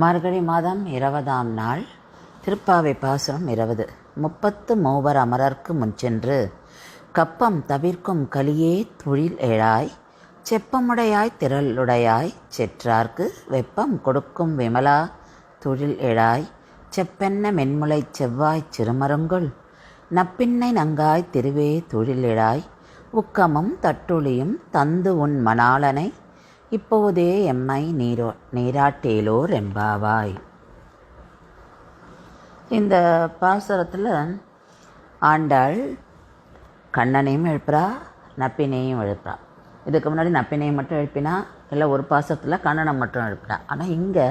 மார்கழி மாதம் 20ஆம் நாள். திருப்பாவை பாசுரம் 20. 33 அமரர்க்கு முன்சென்று கப்பம் தவிர்க்கும் கலியே துழில் எழாய் செப்பமுடையாய் திரளுடையாய் செற்றார்க்கு வெப்பம் கொடுக்கும் விமலா துழில் எழாய் செப்பென்ன மென்முளைச் செவ்வாய்ச் சிறுமருங்குல் நப்பின்னை நங்காய் திருவே துழில் எழாய் உக்கமும் தட்டொழியும் தந்து உன் மணாளனை இப்போதே எம்மை நீராட்டேலோர் எம்பாவாய். இந்த பாசுரத்தில் ஆண்டாள் கண்ணனையும் எழுப்புறா, நப்பினையும் எழுப்புறா. இதுக்கு முன்னாடி நப்பினையை மட்டும் எழுப்பினா, இல்லை ஒரு பாசுரத்தில் கண்ணனை மட்டும் எழுப்புறா. ஆனால் இங்கே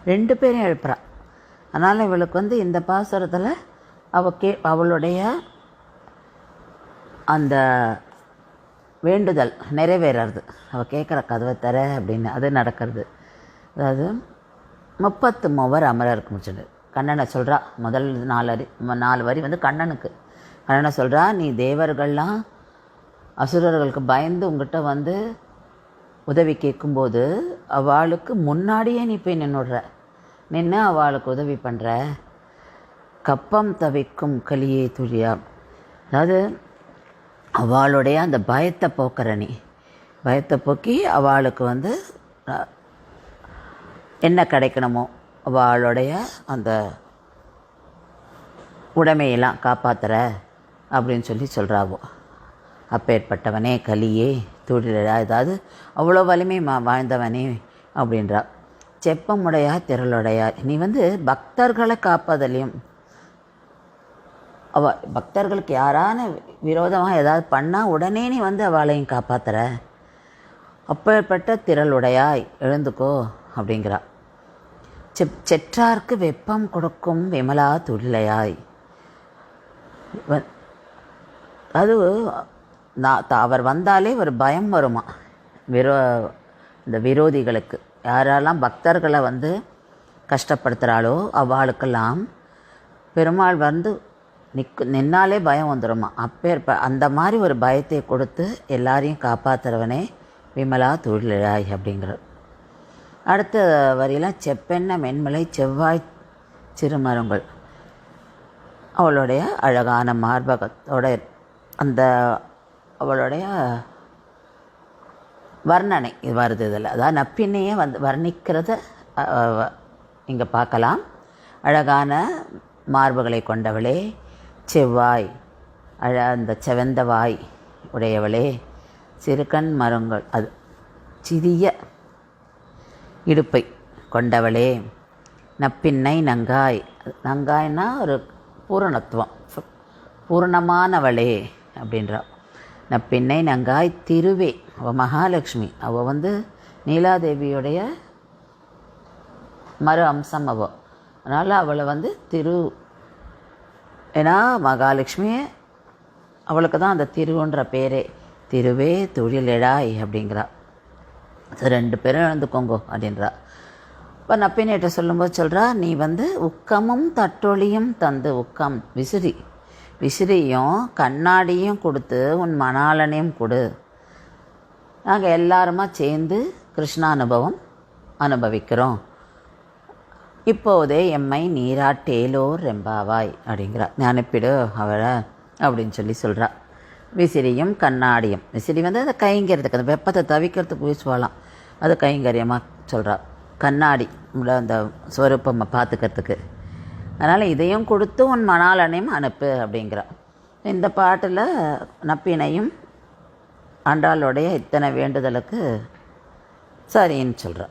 2 பேரையும் எழுப்புறா. அதனால் இவளுக்கு இந்த பாசுரத்தில் அவளுடைய அந்த வேண்டுதல் நிறைவேறது. அவள் கேட்குற கதவை தர அப்படின்னு அது நடக்கிறது. அதாவது 33 அமரருக்கு முடிச்சுட்டு கண்ணனை சொல்கிறா. முதல் 4 வரி கண்ணனுக்கு. கண்ணனை சொல்கிறா, நீ தேவர்கள்லாம் அசுரர்களுக்கு பயந்து உங்ககிட்ட உதவி கேட்கும்போது அவளுக்கு முன்னாடியே நீ போய் நின்று அவளுக்கு உதவி பண்ணுற. கப்பம் தவிக்கும் கலியே துழியா, அதாவது அவளுடைய அந்த பயத்தை போக்குற நீ. பயத்தை போக்கி அவளுக்கு என்ன கிடைக்கணுமோ அவளுடைய அந்த உடைமையெல்லாம் காப்பாற்றுற அப்படின்னு சொல்கிறாவோ. அப்பேற்பட்டவனே கலியே துழிலா, அதாவது அவ்வளோ வலிமை வாழ்ந்தவனே அப்படின்றா. செப்பமுடையா திரளுடையா, நீ பக்தர்களை காப்பதிலையும் பக்தர்களுக்கு யாரான விரோதமாக ஏதாவது பண்ணால் உடனே நீ அவளையும் காப்பாற்றுற. அப்பேற்பட்ட திரளுடையாய் எழுந்துக்கோ அப்படிங்கிறா. செற்றார்க்கு வெப்பம் கொடுக்கும் விமலா துள்ளையாய், அது அவர் வந்தாலே ஒரு பயம் வருமா இந்த விரோதிகளுக்கு. யாரெல்லாம் பக்தர்களை கஷ்டப்படுத்துகிறாளோ அவளுக்கெல்லாம் பெருமாள் நின்னாலே பயம் வந்துடுமா. அந்த மாதிரி ஒரு பயத்தை கொடுத்து எல்லாரையும் காப்பாற்றுறவனே விமலா துழிலாய் அப்படிங்கிறார். அடுத்த வரியில் செப்பென்ன மென்மலை செவ்வாய் சிறுமருங்குல், அவளுடைய அழகான மார்பகத்தோட அவளுடைய வர்ணனை வருது இதில். அதாவது நப்பின்னையே வர்ணிக்கிறத இங்கே பார்க்கலாம். அழகான மார்புகளை கொண்டவளே, செவ்வாய் அந்த செவந்த வாய் உடையவளே, சிறுகண் மருங்கள் அது சிறிய இடுப்பை கொண்டவளே, நப்பின்னை நங்காய், நங்காய்னா ஒரு பூரணத்துவம், பூரணமானவளே அப்படின்றா. நப்பின்னை நங்காய் திருவே, அவள் மகாலட்சுமி, அவள் நீலாதேவியுடைய மறு அம்சம் அவள். அதனால் அவளை திரு, ஏன்னா மகாலட்சுமியே அவளுக்கு தான் அந்த திருவுன்ற பேரே. திருவே துழிலெழாய் அப்படிங்கிறா. 2 பேரும் எழுந்துக்கோங்கோ அப்படின்றா. இப்போ நப்பினேட்ட சொல்லும்போது சொல்கிறா, நீ உக்கமும் தட்டொழியும் தந்து, உக்கம் விசிறியும் கண்ணாடியும் கொடுத்து உன் மணாளனையும் கொடு. நாங்கள் எல்லாருமா சேர்ந்து கிருஷ்ணானுபவம் அனுபவிக்கிறோம். இப்போதே எம்மை நீராட்டேலோர் எம்பாவாய் அப்படிங்கிறா. ஞானப்பிடு அவளை அப்படின்னு சொல்கிறா. விசிறியும் கண்ணாடியும், விசிறி அந்த கைங்கரியத்துக்கு, அந்த வெப்பத்தை தவிக்கிறதுக்கு வீசுவாளாம், அது கைங்கரியமாக சொல்கிறா. கண்ணாடி அந்த ஸ்வரூப்பம்மை பார்த்துக்கிறதுக்கு. அதனால் இதையும் கொடுத்து உன் மணாளனையும் அனுப்பு அப்படிங்கிறா. இந்த பாட்டில் நப்பினையும் ஆண்டாளுடைய இத்தனை வேண்டுதலுக்கு சரின்னு சொல்கிறா.